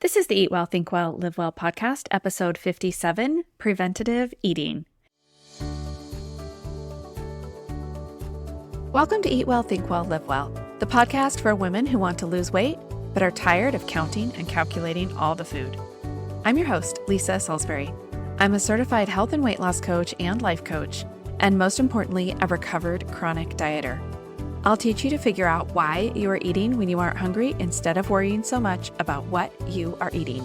This is the Eat Well, Think Well, Live Well podcast, episode 57, Preventative Eating. Welcome to Eat Well, Think Well, Live Well, the podcast for women who want to lose weight but are tired of counting and calculating all the food. I'm your host, Lisa Salisbury. I'm a certified health and weight loss coach and life coach, and most importantly, a recovered chronic dieter. I'll teach you to figure out why you are eating when you aren't hungry instead of worrying so much about what you are eating.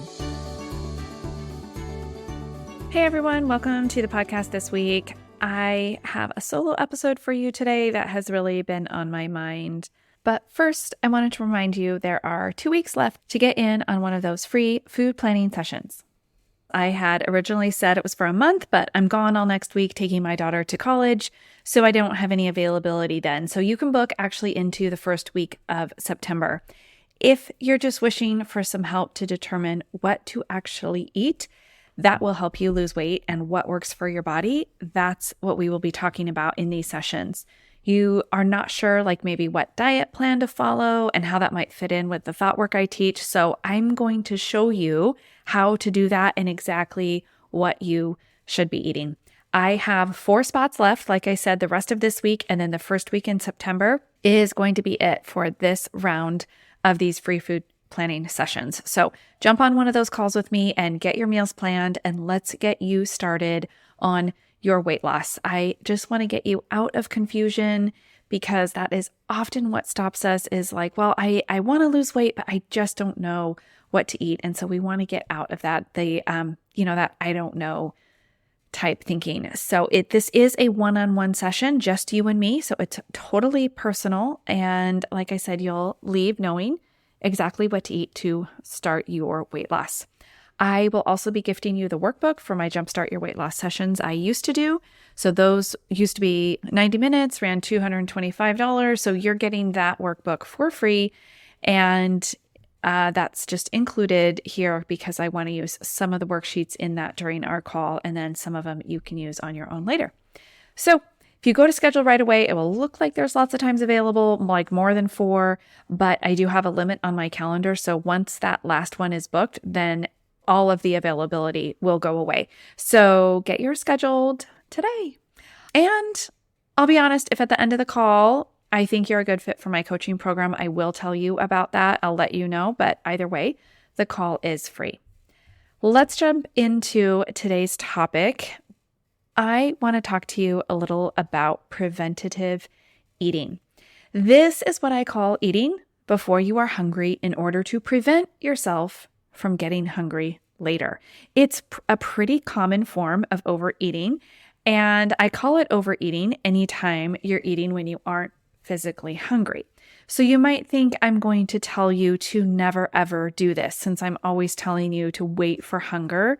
Hey everyone, welcome to the podcast this week. I have a solo episode for you today that has really been on my mind. But first, I wanted to remind you there are 2 weeks left to get in on one of those free food planning sessions. I had originally said it was for a month, but I'm gone all next week taking my daughter to college, so I don't have any availability then. So you can book actually into the first week of September. If you're just wishing for some help to determine what to actually eat, that will help you lose weight and what works for your body. That's what we will be talking about in these sessions. You are not sure, like maybe what diet plan to follow and how that might fit in with the thought work I teach. So I'm going to show you how to do that and exactly what you should be eating. I have 4 spots left. Like I said, the rest of this week and then the first week in September is going to be it for this round of these free food planning sessions. So jump on one of those calls with me and get your meals planned and let's get you started on your weight loss. I just want to get you out of confusion because that is often what stops us is like, well, I want to lose weight, but I just don't know what to eat. And so we want to get out of that, that I don't know type thinking. So this is a one-on-one session, just you and me. So it's totally personal. And like I said, you'll leave knowing exactly what to eat to start your weight loss. I will also be gifting you the workbook for my Jumpstart Your Weight Loss sessions I used to do. So those used to be 90 minutes, ran $225. So you're getting that workbook for free. And that's just included here because I want to use some of the worksheets in that during our call. And then some of them you can use on your own later. So if you go to schedule right away, it will look like there's lots of times available, like more than 4, but I do have a limit on my calendar. So once that last one is booked, then all of the availability will go away. So get yours scheduled today. And I'll be honest, if at the end of the call, I think you're a good fit for my coaching program, I will tell you about that. I'll let you know, but either way, the call is free. Let's jump into today's topic. I want to talk to you a little about preventative eating. This is what I call eating before you are hungry in order to prevent yourself from getting hungry later. It's a pretty common form of overeating, and I call it overeating anytime you're eating when you aren't physically hungry. So you might think I'm going to tell you to never ever do this since I'm always telling you to wait for hunger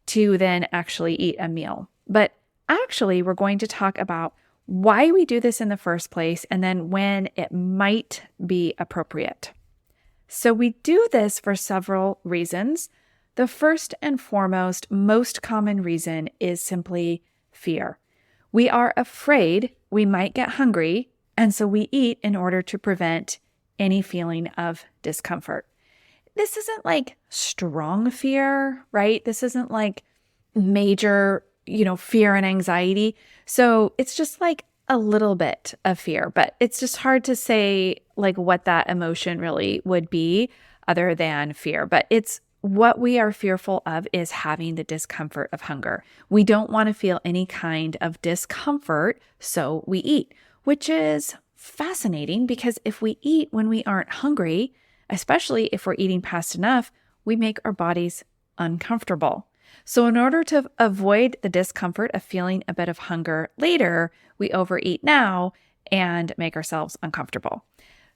to then actually eat a meal. But actually, we're going to talk about why we do this in the first place and then when it might be appropriate. So we do this for several reasons. The first and foremost, most common reason is simply fear. We are afraid we might get hungry, and so we eat in order to prevent any feeling of discomfort. This isn't like strong fear, right? This isn't like major, fear and anxiety. So it's just like a little bit of fear, but it's just hard to say like what that emotion really would be other than fear. But it's what we are fearful of is having the discomfort of hunger. We don't want to feel any kind of discomfort, so we eat, which is fascinating because if we eat when we aren't hungry, especially if we're eating past enough, we make our bodies uncomfortable. So in order to avoid the discomfort of feeling a bit of hunger later, we overeat now and make ourselves uncomfortable.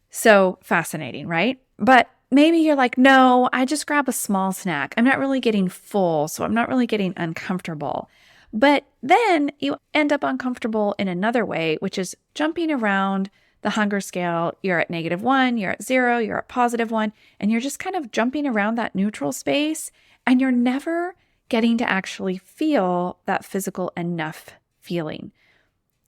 So fascinating, right? But maybe you're like, no, I just grab a small snack. I'm not really getting full, so I'm not really getting uncomfortable. But then you end up uncomfortable in another way, which is jumping around the hunger scale. You're at -1, you're at 0, you're at +1, and you're just kind of jumping around that neutral space, and you're never getting to actually feel that physical enough feeling.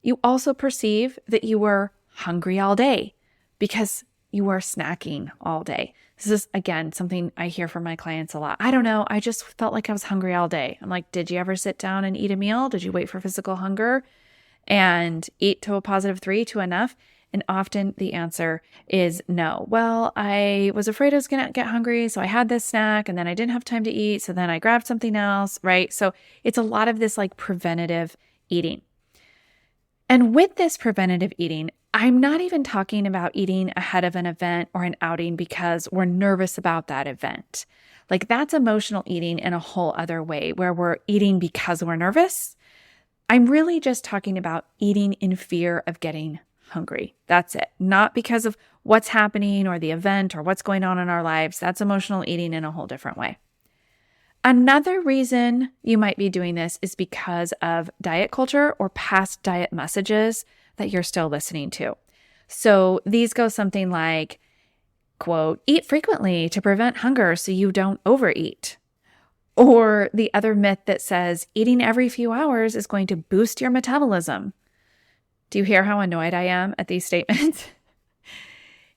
You also perceive that you were hungry all day because you were snacking all day. This is, again, something I hear from my clients a lot. I don't know. I just felt like I was hungry all day. I'm like, did you ever sit down and eat a meal? Did you wait for physical hunger and eat to a +3 to enough? And often the answer is no. Well, I was afraid I was going to get hungry, so I had this snack and then I didn't have time to eat. So then I grabbed something else, right? So it's a lot of this like preventative eating. And with this preventative eating, I'm not even talking about eating ahead of an event or an outing because we're nervous about that event. Like that's emotional eating in a whole other way where we're eating because we're nervous. I'm really just talking about eating in fear of getting hungry. That's it. Not because of what's happening or the event or what's going on in our lives. That's emotional eating in a whole different way. Another reason you might be doing this is because of diet culture or past diet messages that you're still listening to. So these go something like, quote, eat frequently to prevent hunger so you don't overeat. Or the other myth that says eating every few hours is going to boost your metabolism. Do you hear how annoyed I am at these statements?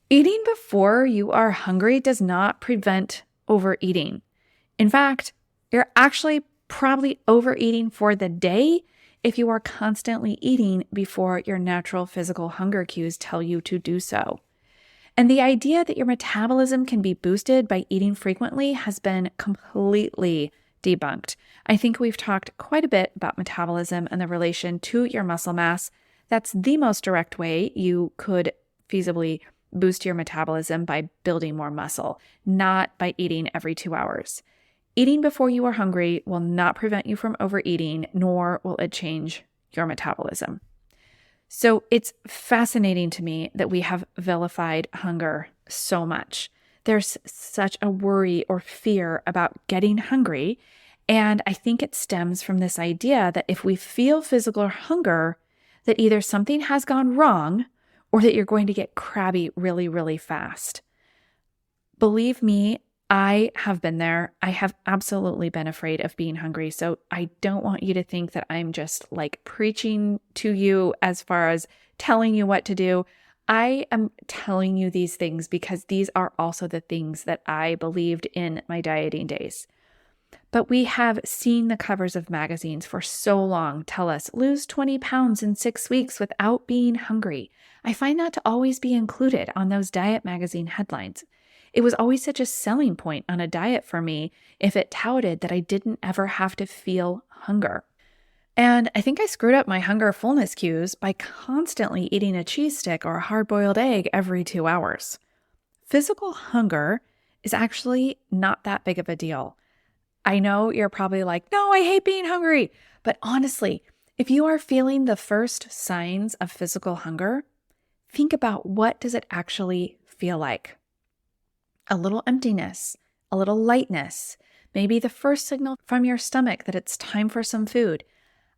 Eating before you are hungry does not prevent overeating. In fact, you're actually probably overeating for the day if you are constantly eating before your natural physical hunger cues tell you to do so. And the idea that your metabolism can be boosted by eating frequently has been completely debunked. I think we've talked quite a bit about metabolism and the relation to your muscle mass. That's the most direct way you could feasibly boost your metabolism by building more muscle, not by eating every 2 hours. Eating before you are hungry will not prevent you from overeating, nor will it change your metabolism. So it's fascinating to me that we have vilified hunger so much. There's such a worry or fear about getting hungry. And I think it stems from this idea that if we feel physical hunger, that either something has gone wrong or that you're going to get crabby really, really fast. Believe me, I have been there. I have absolutely been afraid of being hungry. So I don't want you to think that I'm just like preaching to you as far as telling you what to do. I am telling you these things because these are also the things that I believed in my dieting days. But we have seen the covers of magazines for so long tell us lose 20 pounds in 6 weeks without being hungry. I find that to always be included on those diet magazine headlines. It was always such a selling point on a diet for me if it touted that I didn't ever have to feel hunger. And I think I screwed up my hunger fullness cues by constantly eating a cheese stick or a hard-boiled egg every 2 hours. Physical hunger is actually not that big of a deal. I know you're probably like, no, I hate being hungry. But honestly, if you are feeling the first signs of physical hunger, think about what does it actually feel like? A little emptiness, a little lightness, maybe the first signal from your stomach that it's time for some food.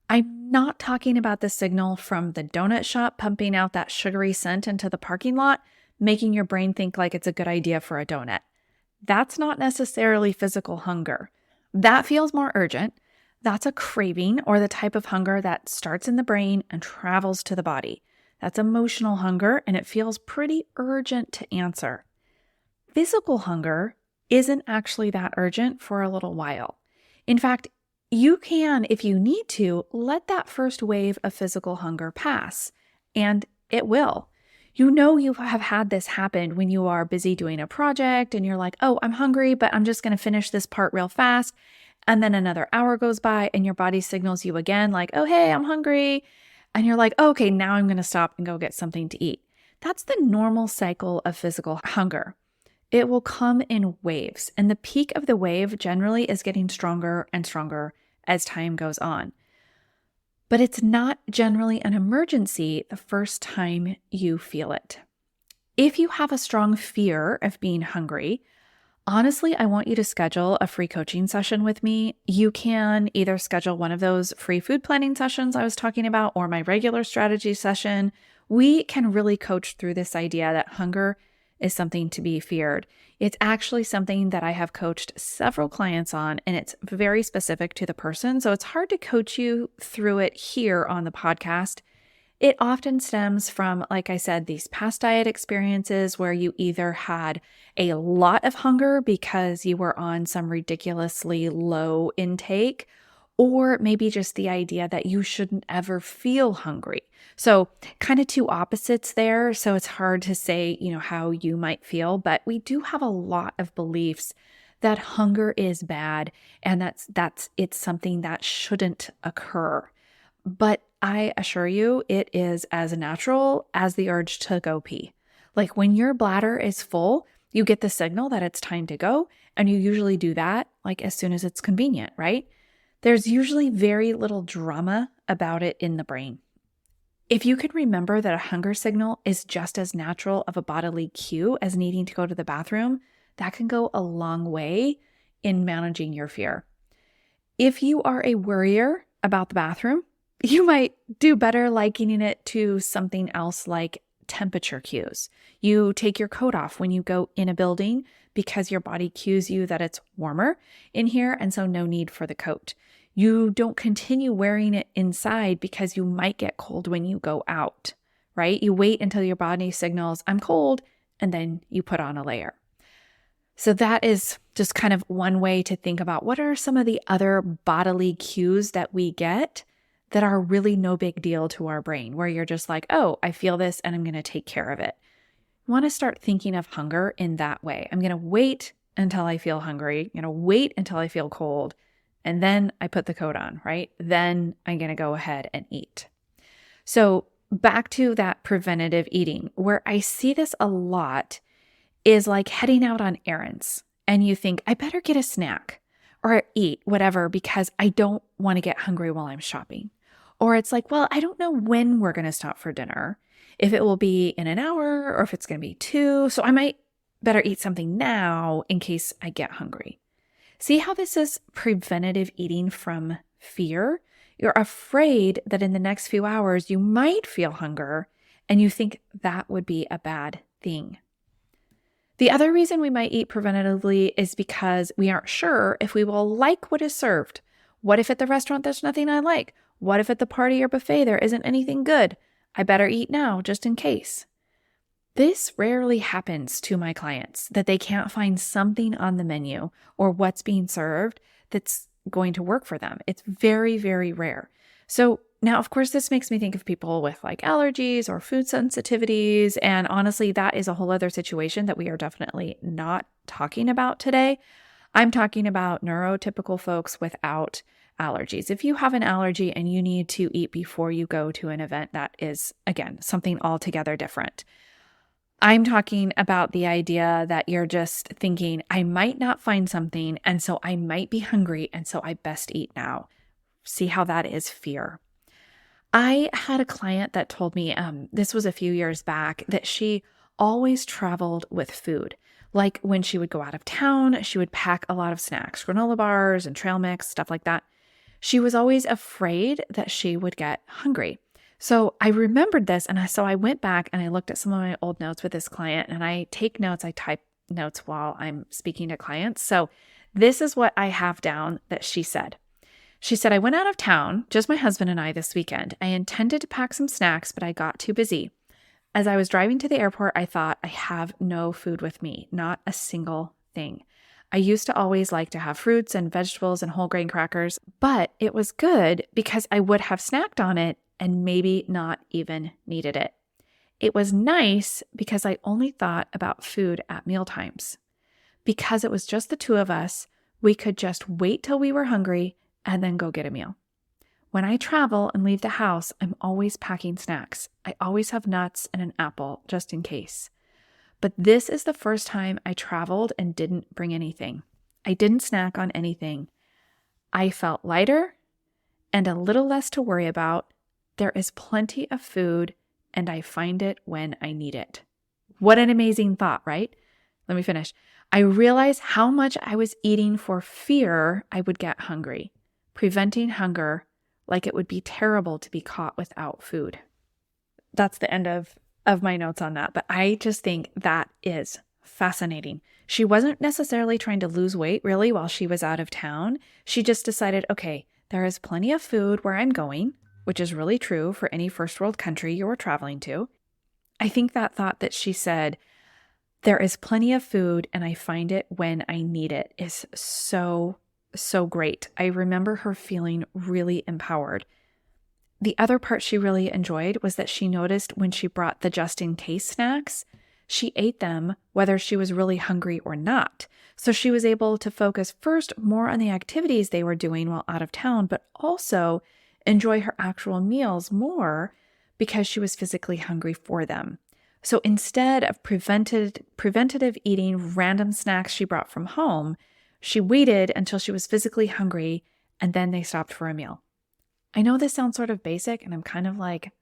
I'm not talking about the signal from the donut shop pumping out that sugary scent into the parking lot, making your brain think like it's a good idea for a donut. That's not necessarily physical hunger. That feels more urgent. That's a craving or the type of hunger that starts in the brain and travels to the body. That's emotional hunger, and it feels pretty urgent to answer. Physical hunger isn't actually that urgent for a little while. In fact, you can, if you need to, let that first wave of physical hunger pass, and it will. You know you have had this happen when you are busy doing a project and you're like, oh, I'm hungry, but I'm just going to finish this part real fast. And then another hour goes by and your body signals you again like, oh, hey, I'm hungry. And you're like, oh, okay, now I'm going to stop and go get something to eat. That's the normal cycle of physical hunger. It will come in waves, and the peak of the wave generally is getting stronger and stronger as time goes on. But it's not generally an emergency the first time you feel it. If you have a strong fear of being hungry, honestly, I want you to schedule a free coaching session with me. You can either schedule one of those free food planning sessions I was talking about or my regular strategy session. We can really coach through this idea that hunger is something to be feared. It's actually something that I have coached several clients on, and it's very specific to the person. So it's hard to coach you through it here on the podcast. It often stems from, like I said, these past diet experiences where you either had a lot of hunger because you were on some ridiculously low intake, or maybe just the idea that you shouldn't ever feel hungry. So kind of two opposites there. So it's hard to say, how you might feel, but we do have a lot of beliefs that hunger is bad and it's something that shouldn't occur. But I assure you, it is as natural as the urge to go pee. Like when your bladder is full, you get the signal that it's time to go, and you usually do that like as soon as it's convenient, right? There's usually very little drama about it in the brain. If you can remember that a hunger signal is just as natural of a bodily cue as needing to go to the bathroom, that can go a long way in managing your fear. If you are a worrier about the bathroom, you might do better likening it to something else like temperature cues. You take your coat off when you go in a building because your body cues you that it's warmer in here, and so no need for the coat. You don't continue wearing it inside because you might get cold when you go out, right? You wait until your body signals, I'm cold, and then you put on a layer. So that is just kind of one way to think about what are some of the other bodily cues that we get that are really no big deal to our brain, where you're just like, oh, I feel this and I'm going to take care of it. You want to start thinking of hunger in that way. I'm going to wait until I feel hungry. I'm going to wait until I feel cold. And then I put the coat on, right? Then I'm going to go ahead and eat. So back to that preventative eating, where I see this a lot is like heading out on errands and you think, I better get a snack or eat whatever because I don't want to get hungry while I'm shopping. Or it's like, well, I don't know when we're going to stop for dinner, if it will be in an hour or if it's going to be 2. So I might better eat something now in case I get hungry. See how this is preventative eating from fear? You're afraid that in the next few hours you might feel hunger and you think that would be a bad thing. The other reason we might eat preventatively is because we aren't sure if we will like what is served. What if at the restaurant there's nothing I like? What if at the party or buffet there isn't anything good? I better eat now just in case. This rarely happens to my clients, that they can't find something on the menu or what's being served that's going to work for them. It's very, very rare. So now, of course, this makes me think of people with like allergies or food sensitivities. And honestly, that is a whole other situation that we are definitely not talking about today. I'm talking about neurotypical folks without allergies. If you have an allergy and you need to eat before you go to an event, that is, again, something altogether different. I'm talking about the idea that you're just thinking, I might not find something, and so I might be hungry, and so I best eat now. See how that is fear. I had a client that told me, this was a few years back, that she always traveled with food. Like when she would go out of town, she would pack a lot of snacks, granola bars and trail mix, stuff like that. She was always afraid that she would get hungry. So I remembered this, and so I went back and I looked at some of my old notes with this client, and I take notes, I type notes while I'm speaking to clients. So this is what I have down that she said. She said, I went out of town, just my husband and I this weekend. I intended to pack some snacks, but I got too busy. As I was driving to the airport, I thought, I have no food with me, not a single thing. I used to always like to have fruits and vegetables and whole grain crackers, but it was good because I would have snacked on it and maybe not even needed it. It was nice because I only thought about food at meal times. Because it was just the two of us, we could just wait till we were hungry and then go get a meal. When I travel and leave the house, I'm always packing snacks. I always have nuts and an apple just in case. But this is the first time I traveled and didn't bring anything. I didn't snack on anything. I felt lighter and a little less to worry about. There is plenty of food and I find it when I need it. What an amazing thought, right? Let me finish. I realized how much I was eating for fear I would get hungry, preventing hunger like it would be terrible to be caught without food. That's the end of my notes on that, but I just think that is fascinating. She wasn't necessarily trying to lose weight really while she was out of town. She just decided, okay, there is plenty of food where I'm going. which is really true for any first world country you were traveling to. I think that thought that she said, "There is plenty of food and I find it when I need it," is so great. I remember her feeling really empowered. The other part she really enjoyed was that she noticed when she brought the just-in-case snacks, she ate them whether she was really hungry or not. So she was able to focus first more on the activities they were doing while out of town, but also enjoy her actual meals more because she was physically hungry for them. So instead of preventative eating random snacks she brought from home, she waited until she was physically hungry and then they stopped for a meal. I know this sounds sort of basic and I'm kind of like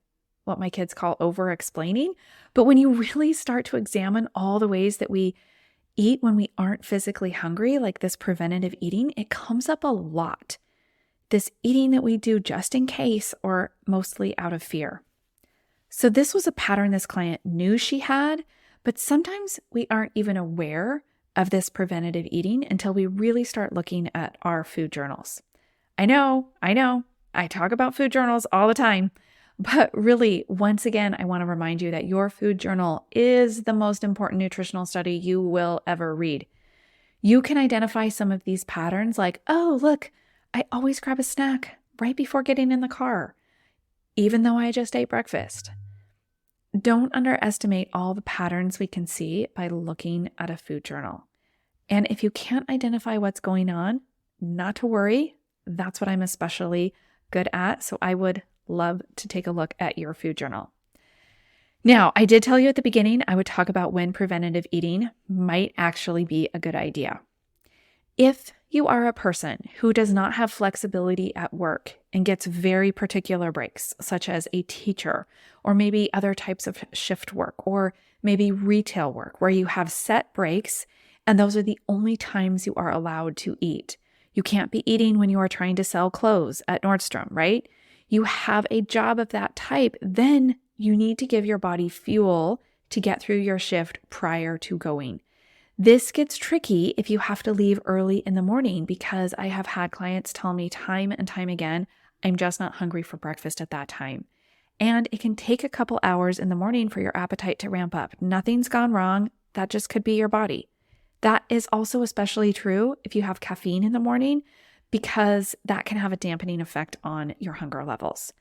what my kids call over-explaining, but when you really start to examine all the ways that we eat when we aren't physically hungry, like this preventative eating, it comes up a lot. This eating that we do just in case or mostly out of fear. So this was a pattern this client knew she had, but sometimes we aren't even aware of this preventative eating until we really start looking at our food journals. I know, I talk about food journals all the time, but really, once again, I want to remind you that your food journal is the most important nutritional study you will ever read. You can identify some of these patterns like, oh, look, I always grab a snack right before getting in the car, even though I just ate breakfast. Don't underestimate all the patterns we can see by looking at a food journal. And if you can't identify what's going on, not to worry. That's what I'm especially good at. So I would love to take a look at your food journal. Now, I did tell you at the beginning I would talk about when preventative eating might actually be a good idea. If you are a person who does not have flexibility at work and gets very particular breaks, such as a teacher, or maybe other types of shift work, or maybe retail work, where you have set breaks and those are the only times you are allowed to eat. You can't be eating when you are trying to sell clothes at Nordstrom, right? You have a job of that type, then you need to give your body fuel to get through your shift prior to going. This gets tricky if you have to leave early in the morning because I have had clients tell me time and time again, I'm just not hungry for breakfast at that time. And it can take a couple hours in the morning for your appetite to ramp up. Nothing's gone wrong. That just could be your body. That is also especially true if you have caffeine in the morning because that can have a dampening effect on your hunger levels.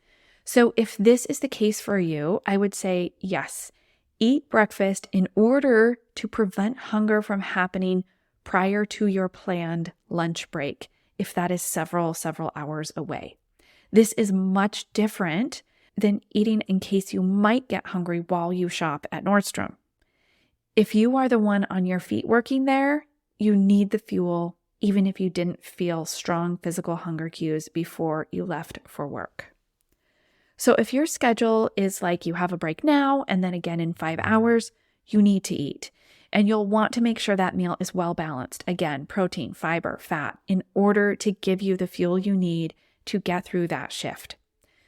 So if this is the case for you, I would say yes, eat breakfast in order to prevent hunger from happening prior to your planned lunch break, if that is several hours away. This is much different than eating in case you might get hungry while you shop at Nordstrom. If you are the one on your feet working there, you need the fuel, even if you didn't feel strong physical hunger cues before you left for work. So if your schedule is like you have a break now and then again in 5 hours, you need to eat. And you'll want to make sure that meal is well balanced. Again, protein, fiber, fat, in order to give you the fuel you need to get through that shift.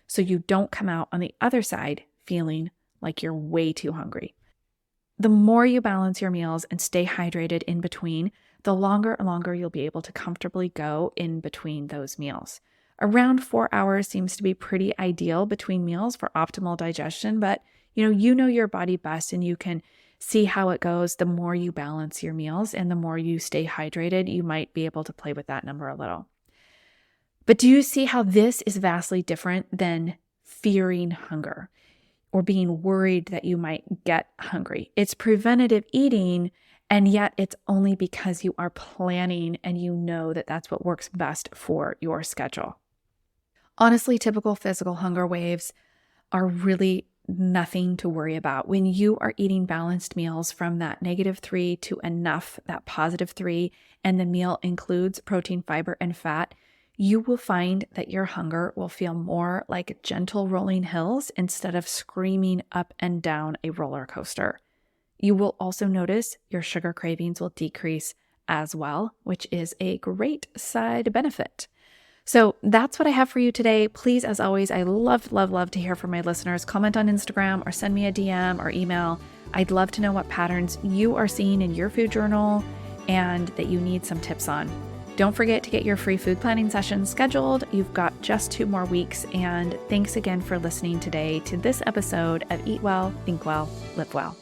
So you don't come out on the other side feeling like you're way too hungry. The more you balance your meals and stay hydrated in between, the longer and longer you'll be able to comfortably go in between those meals. Around 4 hours seems to be pretty ideal between meals for optimal digestion, but you know your body best and you can see how it goes. The more you balance your meals and the more you stay hydrated, you might be able to play with that number a little. But do you see how this is vastly different than fearing hunger or being worried that you might get hungry? It's preventative eating, and yet it's only because you are planning and you know that that's what works best for your schedule. Honestly, typical physical hunger waves are really nothing to worry about. When you are eating balanced meals from that -3 to enough, that +3, and the meal includes protein, fiber, and fat, you will find that your hunger will feel more like gentle rolling hills instead of screaming up and down a roller coaster. You will also notice your sugar cravings will decrease as well, which is a great side benefit. So that's what I have for you today. Please, as always, I love to hear from my listeners. Comment on Instagram or send me a DM or email. I'd love to know what patterns you are seeing in your food journal and that you need some tips on. Don't forget to get your free food planning session scheduled. You've got just 2 more weeks. And thanks again for listening today to this episode of Eat Well, Think Well, Live Well.